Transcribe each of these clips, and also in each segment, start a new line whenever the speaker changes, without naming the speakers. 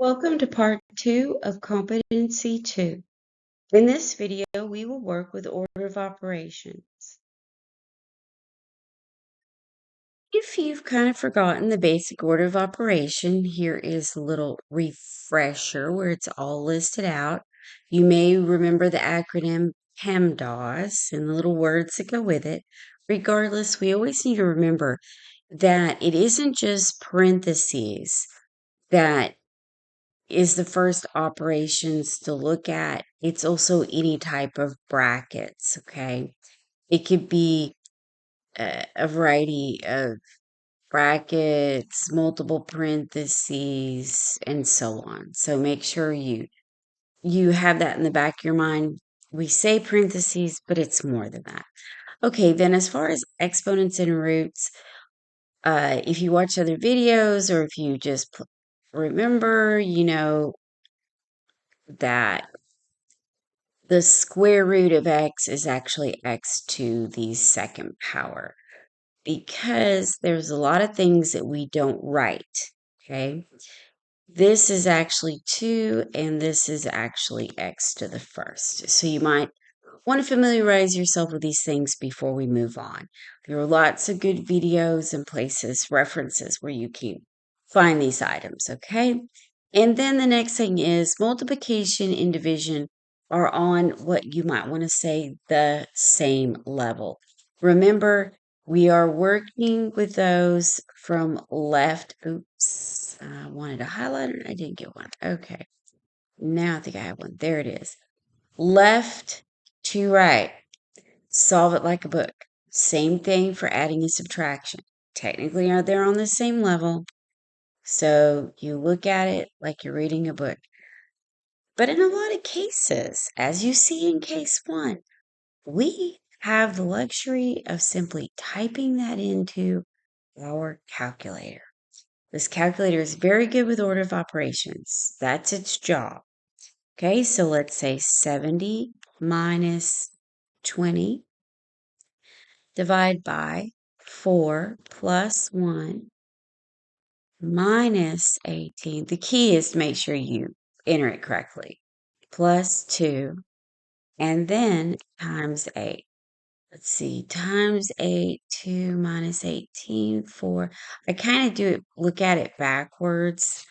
Welcome to part 2 of Competency 2. In this video, we will work with order of operations. If you've kind of forgotten the basic order of operation, here is a little refresher where it's all listed out. You may remember the acronym PEMDAS and the little words that go with it. Regardless, we always need to remember that it isn't just parentheses that is the first operations to look at. It's also any type of brackets, okay? It could be a variety of brackets, multiple parentheses, and so on. So make sure you have that in the back of your mind. We say parentheses, but it's more than that. Okay, then as far as exponents and roots, if you watch other videos or if you just remember, you know that the square root of x is actually x to the second power because there's a lot of things that we don't write, okay? This is actually 2, and this is actually x to the first. So you might want to familiarize yourself with these things before we move on. There are lots of good videos and places, references where you can find these items, okay? And then the next thing is multiplication and division are on what you might want to say the same level. Remember, we are working with those from left. Oops, I wanted a highlighter. I didn't get one. Okay. Now I think I have one. There it is. Left to right. Solve it like a book. Same thing for adding and subtraction. Technically, they're on the same level. So you look at it like you're reading a book. But in a lot of cases, as you see in case 1, we have the luxury of simply typing that into our calculator. This calculator is very good with order of operations. That's its job. Okay, so let's say 70 minus 20 divide by 4 plus 1 minus 18. The key is to make sure you enter it correctly. Plus 2 and then times 8. Let's see, times 8, 2 minus 18, 4. I kind of look at it backwards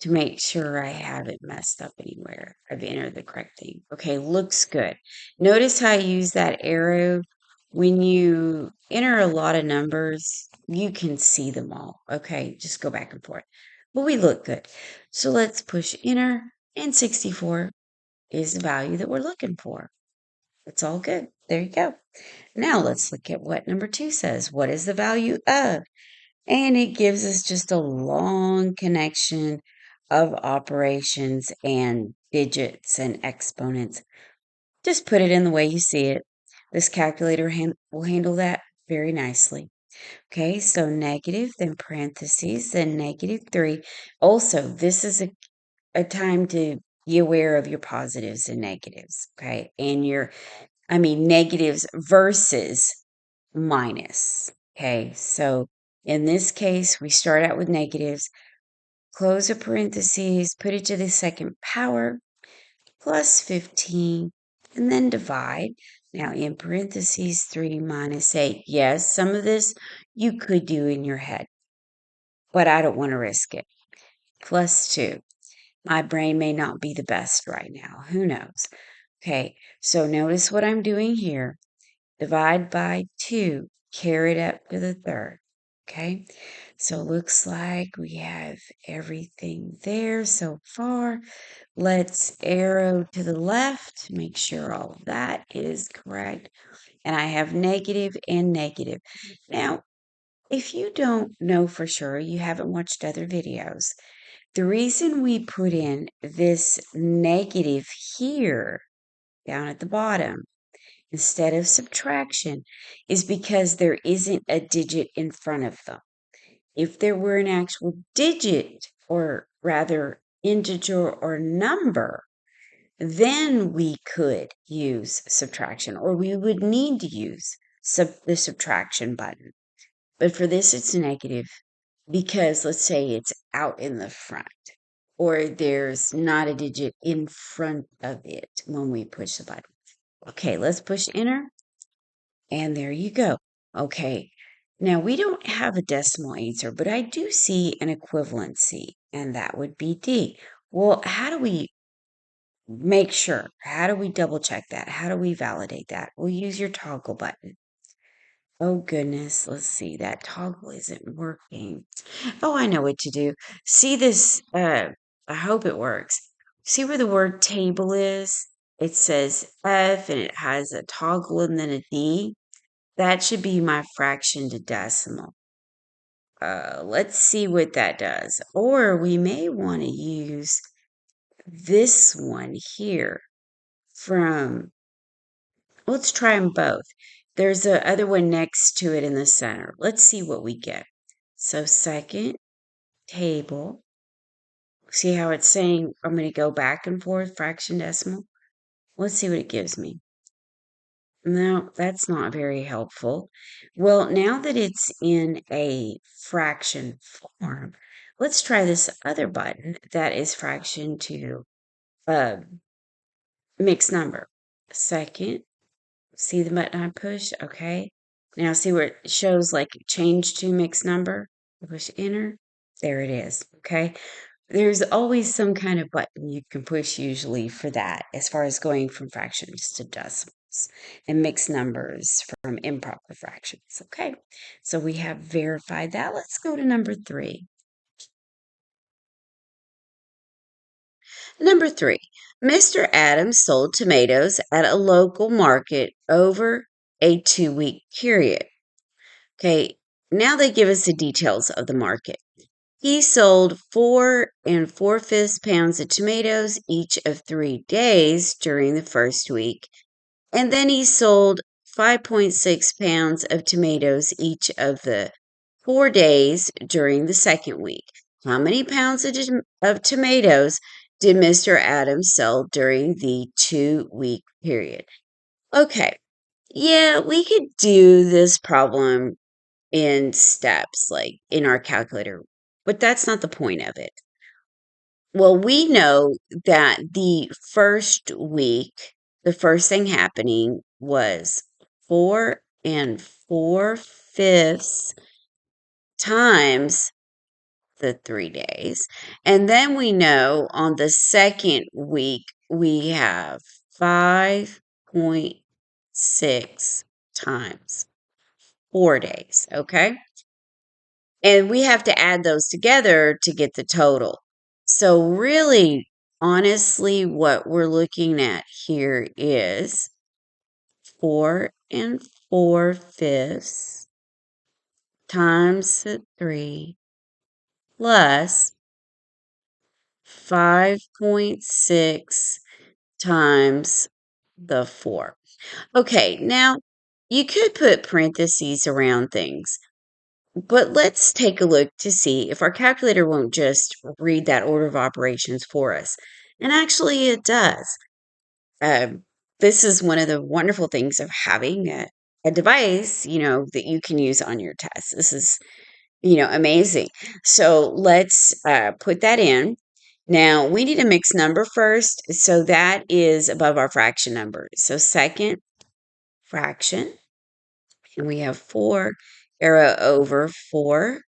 to make sure I haven't messed up anywhere. I've entered the correct thing. Okay, looks good. Notice how I use that arrow. When you enter a lot of numbers, you can see them all. Okay, just go back and forth. But we look good. So let's push enter, and 64 is the value that we're looking for. It's all good. There you go. Now let's look at what number 2 says. What is the value of? And it gives us just a long connection of operations and digits and exponents. Just put it in the way you see it. This calculator will handle that very nicely. Okay, so negative, then parentheses, then -3. Also, this is a time to be aware of your positives and negatives, okay? And negatives versus minus. Okay, so in this case, we start out with negatives, close a parentheses, put it to the second power, plus 15, and then divide. Now in parentheses, 3 minus 8. Yes, some of this you could do in your head, but I don't want to risk it. Plus 2. My brain may not be the best right now. Who knows? Okay, so notice what I'm doing here. Divide by 2, carry it up to the third. Okay, so it looks like we have everything there so far. Let's arrow to the left, make sure all of that is correct. And I have negative and negative. Now, if you don't know for sure, you haven't watched other videos, the reason we put in this negative here down at the bottom instead of subtraction is because there isn't a digit in front of them. If there were an actual digit, or rather integer or number, then we could use subtraction, or we would need to use the subtraction button. But for this, it's negative because let's say it's out in the front, or there's not a digit in front of it when we push the button. Okay, let's push enter. And there you go. Okay. Now we don't have a decimal answer, but I do see an equivalency, and that would be D. Well, how do we make sure? How do we double check that? How do we validate that? We'll use your toggle button. Oh goodness, let's see. That toggle isn't working. Oh, I know what to do. See this? I hope it works. See where the word table is? It says F and it has a toggle and then a D. That should be my fraction to decimal. Let's see what that does. Or we may want to use this one here from, let's try them both. There's a other one next to it in the center. Let's see what we get. So second table. See how it's saying I'm going to go back and forth, fraction decimal? Let's see what it gives me. No, that's not very helpful. Well, now that it's in a fraction form, let's try this other button that is fraction to uh, mixed number. Second, see the button I push? Okay. Now see where it shows like change to mixed number? I push enter. There it is. Okay. There's always some kind of button you can push usually for that, as far as going from fractions to decimals and mixed numbers from improper fractions. Okay, so we have verified that. Let's go to number 3. Number 3, Mr. Adams sold tomatoes at a local market over a 2-week period. Okay, now they give us the details of the market. He sold 4 4/5 pounds of tomatoes each of 3 days during the first week, and then he sold 5.6 pounds of tomatoes each of the 4 days during the second week. How many pounds of tomatoes did Mr. Adams sell during the 2-week period? Okay, yeah, we could do this problem in steps, like in our calculator, but that's not the point of it. Well, we know that the first week, the first thing happening was 4 4/5 times the 3 days. And then we know on the second week, we have 5.6 times 4 days. Okay. And we have to add those together to get the total. So really, honestly, what we're looking at here is 4 4/5 times the 3 plus 5.6 times the 4. Okay, now you could put parentheses around things. But let's take a look to see if our calculator won't just read that order of operations for us. And actually, it does. This is one of the wonderful things of having a device, that you can use on your test. This is, amazing. So let's put that in. Now, we need a mixed number first. So that is above our fraction number. So second fraction, and we have 4, arrow over 4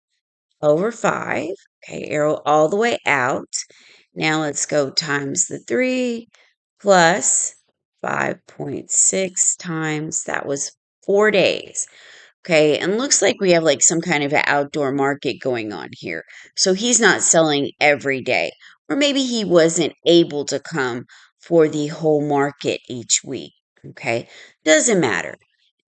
over 5. Okay, arrow all the way out. Now let's go times the 3 plus 5.6 times, that was 4 days. Okay, and looks like we have like some kind of an outdoor market going on here. So he's not selling every day. Or maybe he wasn't able to come for the whole market each week. Okay, doesn't matter.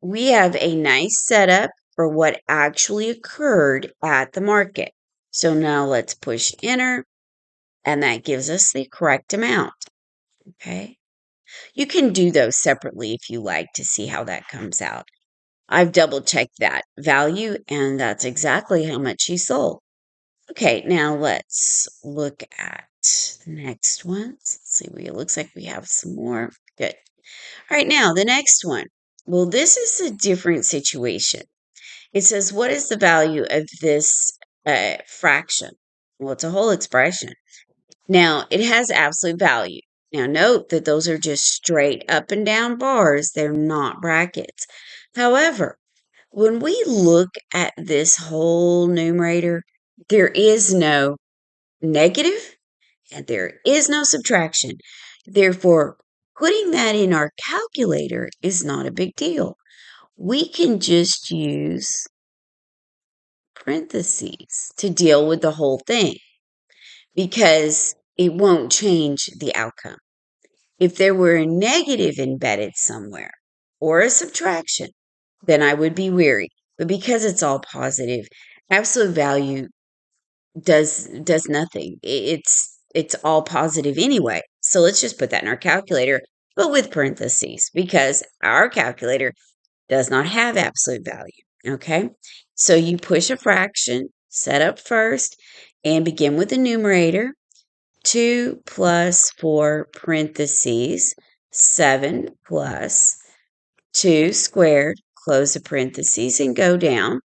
We have a nice setup for what actually occurred at the market. So now let's push enter, and that gives us the correct amount. Okay, you can do those separately if you like to see how that comes out. I've double checked that value, and that's exactly how much he sold. Okay, now let's look at the next ones. Let's see, it looks like we have some more. Good. All right, now the next one. Well, this is a different situation. It says, what is the value of this fraction? Well, it's a whole expression. Now, it has absolute value. Now, note that those are just straight up and down bars. They're not brackets. However, when we look at this whole numerator, there is no negative and there is no subtraction. Therefore, putting that in our calculator is not a big deal. We can just use parentheses to deal with the whole thing because it won't change the outcome. If there were a negative embedded somewhere or a subtraction, then I would be weary. But because it's all positive, absolute value does nothing. It's all positive anyway. So let's just put that in our calculator, but with parentheses because our calculator does not have absolute value. Okay? So you push a fraction, set up first, and begin with the numerator. 2 plus 4 parentheses, 7 plus 2 squared, close the parentheses and go down.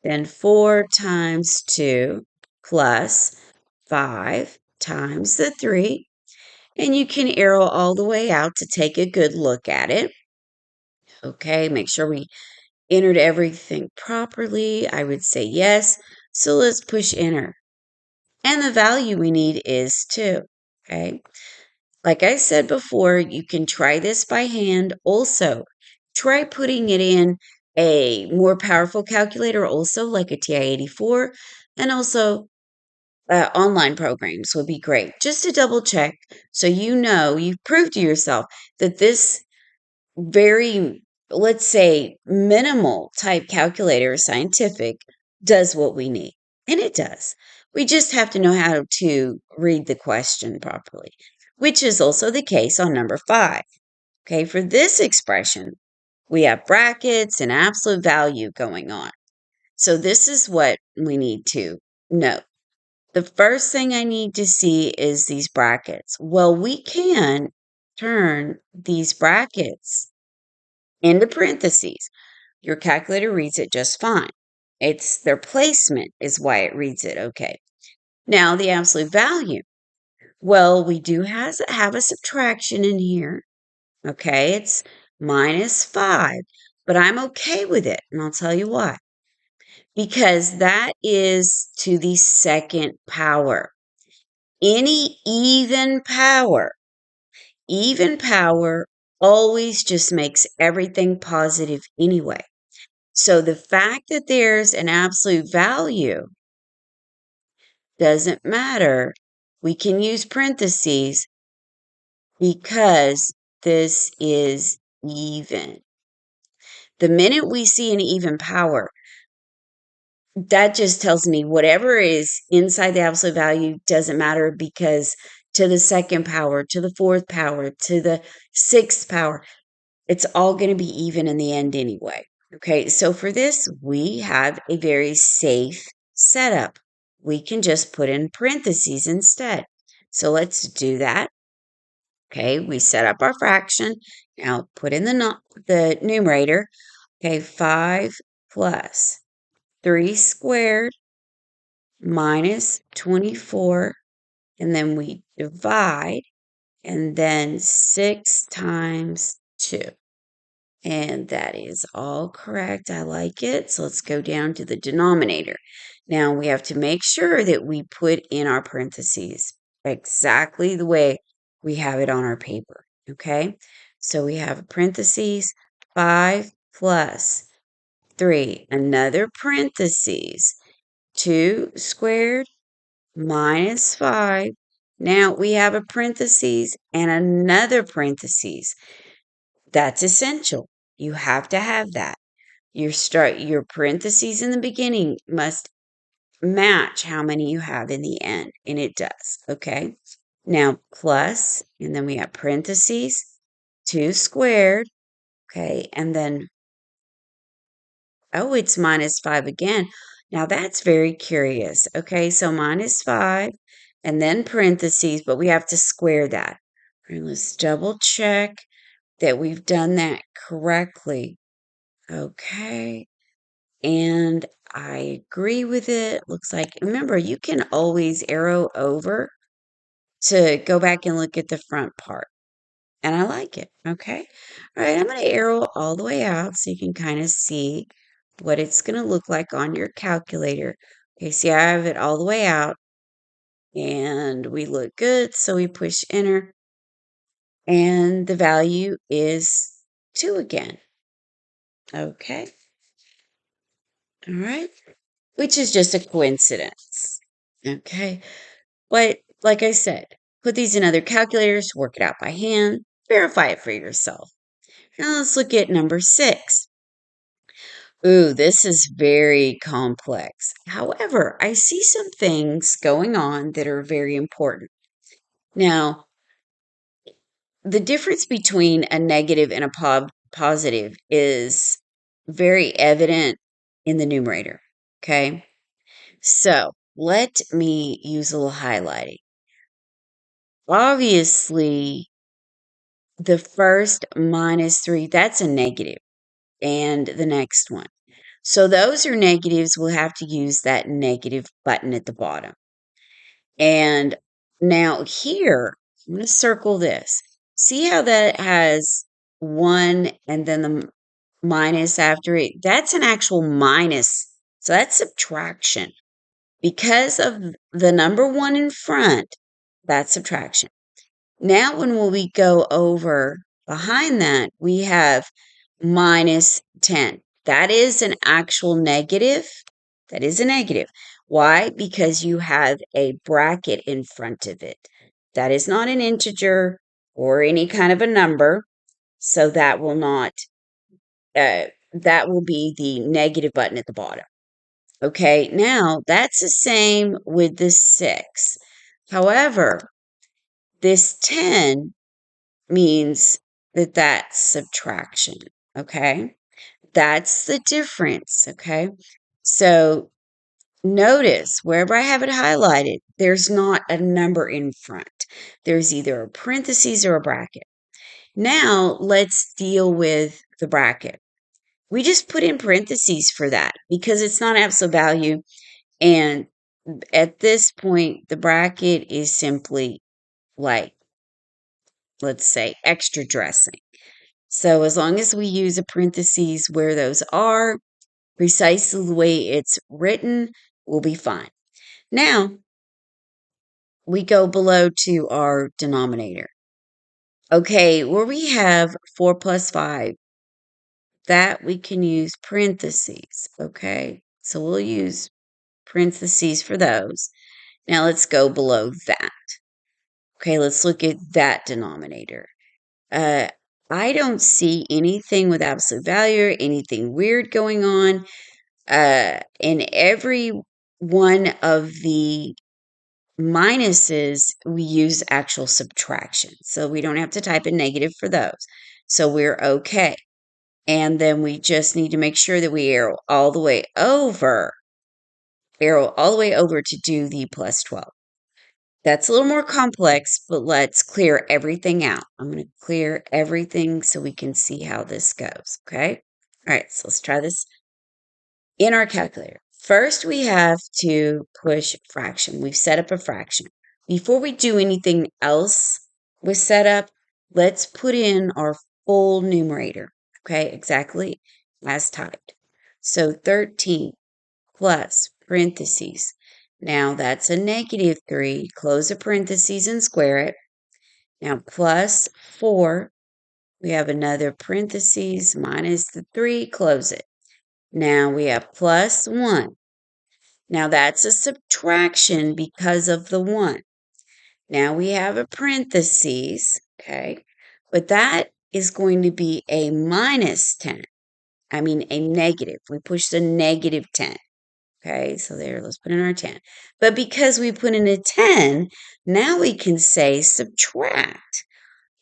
Then 4 times 2 plus 5 times the 3. And you can arrow all the way out to take a good look at it. Okay, make sure we entered everything properly. I would say yes. So let's push enter. And the value we need is 2. Okay. Like I said before, you can try this by hand. Also, try putting it in a more powerful calculator, also like a TI-84, and also online programs would be great. Just to double check so you know you've proved to yourself that this very, let's say, minimal type calculator, scientific, does what we need. And it does. We just have to know how to read the question properly, which is also the case on number 5. Okay, for this expression, we have brackets and absolute value going on. So this is what we need to know. The first thing I need to see is these brackets. Well, we can turn these brackets into parentheses. Your calculator reads it just fine. It's their placement is why it reads it okay. Now, the absolute value. Well, we do have a subtraction in here. Okay, it's minus 5, but I'm okay with it, and I'll tell you why. Because that is to the second power. Any even power always just makes everything positive anyway. So the fact that there's an absolute value doesn't matter. We can use parentheses because this is even. The minute we see an even power, that just tells me whatever is inside the absolute value doesn't matter because to the second power, to the fourth power, to the sixth power, it's all going to be even in the end anyway. Okay, so for this, we have a very safe setup. We can just put in parentheses instead. So let's do that. Okay, we set up our fraction. Now put in the numerator. Okay, 5 plus 3 squared minus 24. And then we divide. And then 6 times 2. And that is all correct. I like it. So let's go down to the denominator. Now we have to make sure that we put in our parentheses exactly the way we have it on our paper. Okay. So we have parentheses 5 plus 3, another parentheses 2 squared minus 5. Now we have a parentheses and another parentheses. That's essential. You have to have that. Your parentheses in the beginning must match how many you have in the end, and it does. Okay. Now plus, and then we have parentheses 2 squared. Okay, and then oh, it's minus 5 again. Now that's very curious. Okay, so minus 5 and then parentheses, but we have to square that. And let's double check that we've done that correctly. Okay. And I agree with it. Looks like, remember, you can always arrow over to go back and look at the front part. And I like it. Okay. All right. I'm going to arrow all the way out so you can kind of see what it's going to look like on your calculator. Okay. See, I have it all the way out and we look good. So we push enter and the value is 2 again. Okay. All right. Which is just a coincidence. Okay. But like I said, put these in other calculators, work it out by hand, verify it for yourself. Now let's look at number 6. Ooh, this is very complex. However, I see some things going on that are very important. Now, the difference between a negative and a positive is very evident in the numerator. Okay. So let me use a little highlighting. Obviously, the first -3, that's a negative, and the next one. So those are negatives. We'll have to use that negative button at the bottom. And now here, I'm going to circle this. See how that has 1 and then the minus after it? That's an actual minus. So that's subtraction. Because of the number 1 in front, that's subtraction. Now, when we go over behind that, we have -10. That is an actual negative. That is a negative. Why? Because you have a bracket in front of it. That is not an integer or any kind of a number. So that will not, that will be the negative button at the bottom. Okay, now that's the same with the 6. However, this 10 means that that's subtraction. Okay, that's the difference. Okay, so notice wherever I have it highlighted, there's not a number in front. There's either a parentheses or a bracket. Now let's deal with the bracket. We just put in parentheses for that because it's not absolute value. And at this point, the bracket is simply like, let's say, extra dressing. So as long as we use a parentheses where those are, precisely the way it's written, we'll be fine. Now, we go below to our denominator. Okay, where we have 4 plus 5, that we can use parentheses. Okay, so we'll use parentheses for those. Now let's go below that. Okay, let's look at that denominator. I don't see anything with absolute value, anything weird going on. In every one of the minuses, we use actual subtraction. So we don't have to type in negative for those. So we're okay. And then we just need to make sure that we arrow all the way over to do the plus 12. That's a little more complex, but let's clear everything out. I'm going to clear everything so we can see how this goes, okay? All right, so let's try this in our calculator. First, we have to push fraction. We've set up a fraction. Before we do anything else with setup, let's put in our full numerator, okay? Exactly as typed. So 13 plus parentheses. Now that's a -3. Close the parentheses and square it. Now plus 4. We have another parentheses minus the 3. Close it. Now we have plus 1. Now that's a subtraction because of the 1. Now we have a parentheses, okay? But that is going to be a -10. I mean a negative. We push the -10. Okay, so there, let's put in our 10. But because we put in a 10, now we can say subtract.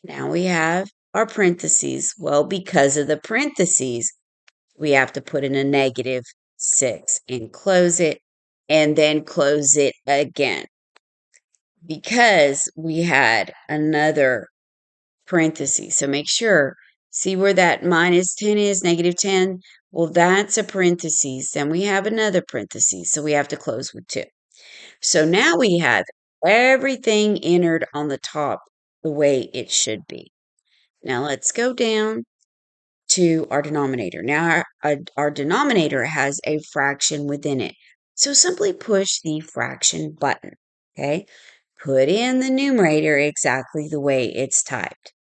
Now we have our parentheses. Well, because of the parentheses, we have to put in a -6 and close it, and then close it again. Because we had another parentheses. So make sure, see where that -10 is, -10? Well, that's a parentheses. Then we have another parentheses. So we have to close with 2. So now we have everything entered on the top the way it should be. Now let's go down to our denominator. Now our denominator has a fraction within it. So simply push the fraction button, okay? Put in the numerator exactly the way it's typed.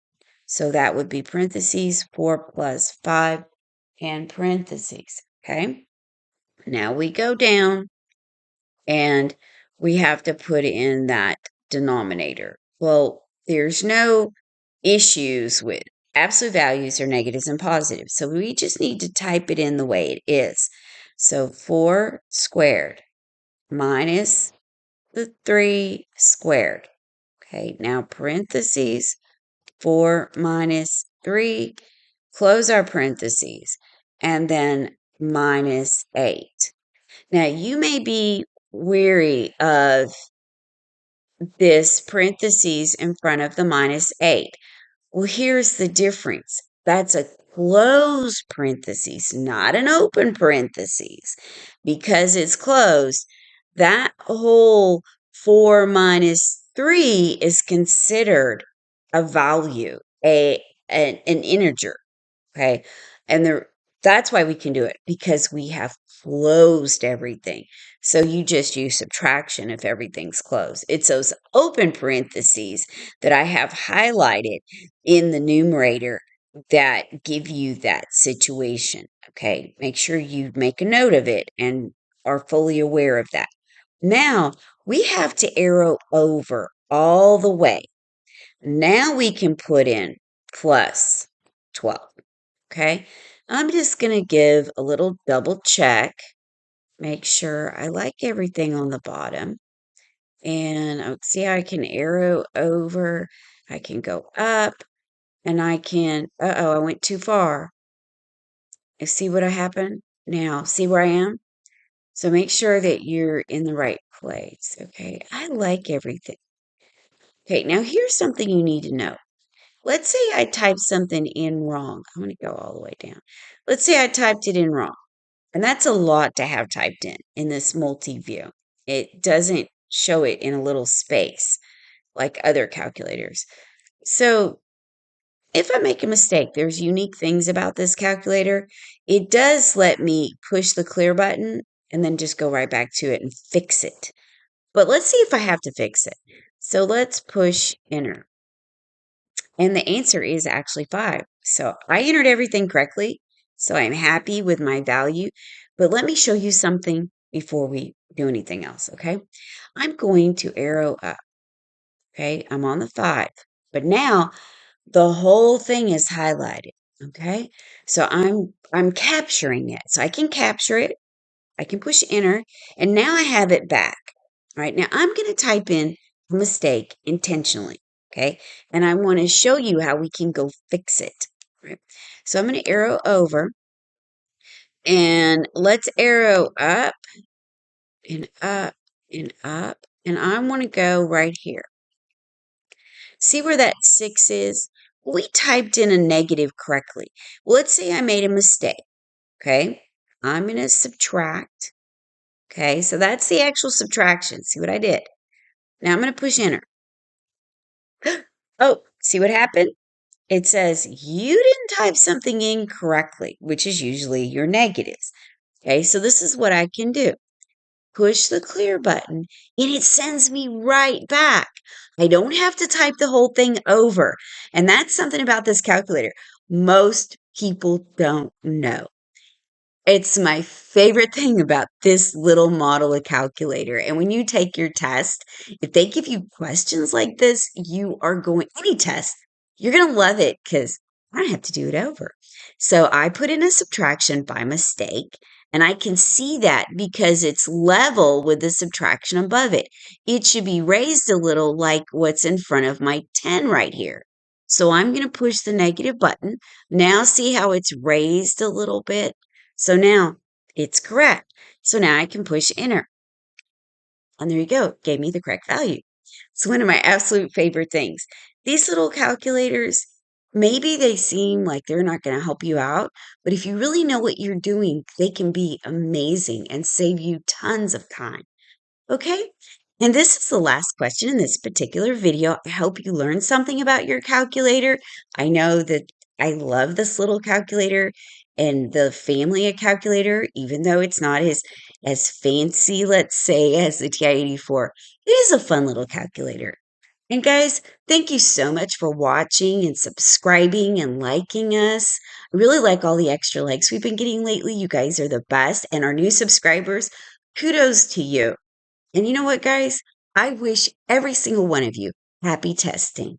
So that would be parentheses 4 plus 5 and parentheses, okay? Now we go down and we have to put in that denominator. Well, there's no issues with absolute values or negatives and positives. So we just need to type it in the way it is. So 4 squared minus the 3 squared. Okay, now parentheses 4 minus 3, close our parentheses, and then minus 8. Now you may be weary of this parentheses in front of the minus 8. Well, here's the difference. That's a closed parentheses, not an open parentheses. Because it's closed, that whole 4 minus 3 is considered a value, an integer. Okay. And that's why we can do it, because we have closed everything. So you just use subtraction if everything's closed. It's those open parentheses that I have highlighted in the numerator that give you that situation. Okay. Make sure you make a note of it and are fully aware of that. Now we have to arrow over all the way. Now we can put in plus 12. Okay, I'm just going to give a little double check, make sure I like everything on the bottom. And see how I can arrow over, I can go up, and I can, I went too far. You see what happened? Now, see where I am? So make sure that you're in the right place. Okay, I like everything. Okay, now here's something you need to know. Let's say I typed something in wrong. I'm going to go all the way down. Let's say I typed it in wrong. And that's a lot to have typed in this multi-view. It doesn't show it in a little space like other calculators. So if I make a mistake, there's unique things about this calculator. It does let me push the clear button and then just go right back to it and fix it. But let's see if I have to fix it. So let's push enter. And the answer is actually 5. So I entered everything correctly. So I'm happy with my value. But let me show you something before we do anything else, okay? I'm going to arrow up, okay? I'm on the 5. But now the whole thing is highlighted, okay? So I'm capturing it. So I can capture it. I can push enter, and now I have it back. All right, now I'm going to type in a mistake intentionally, okay? And I want to show you how we can go fix it. Right? So I'm going to arrow over, and let's arrow up and up and up, and I want to go right here. See where that 6 is? We typed in a negative correctly. Well, let's say I made a mistake, okay? I'm going to subtract. Okay, so that's the actual subtraction. See what I did? Now I'm going to push enter. Oh, see what happened? It says you didn't type something in correctly, which is usually your negatives. Okay, so this is what I can do. Push the clear button and it sends me right back. I don't have to type the whole thing over. And that's something about this calculator most people don't know. It's my favorite thing about this little model of calculator. And when you take your test, if they give you questions like this, you are going, any test, you're going to love it because I don't have to do it over. So I put in a subtraction by mistake, and I can see that because it's level with the subtraction above it. It should be raised a little like what's in front of my 10 right here. So I'm going to push the negative button. Now see how it's raised a little bit? So now it's correct. So now I can push enter. And there you go. It gave me the correct value. It's one of my absolute favorite things. These little calculators, maybe they seem like they're not going to help you out, but if you really know what you're doing, they can be amazing and save you tons of time. Okay? And this is the last question in this particular video. I hope you learned something about your calculator. I know that I love this little calculator and the family of calculator, even though it's not as fancy, let's say, as the TI-84. It is a fun little calculator. And guys, thank you so much for watching and subscribing and liking us. I really like all the extra likes we've been getting lately. You guys are the best. And our new subscribers, kudos to you. And you know what, guys? I wish every single one of you happy testing.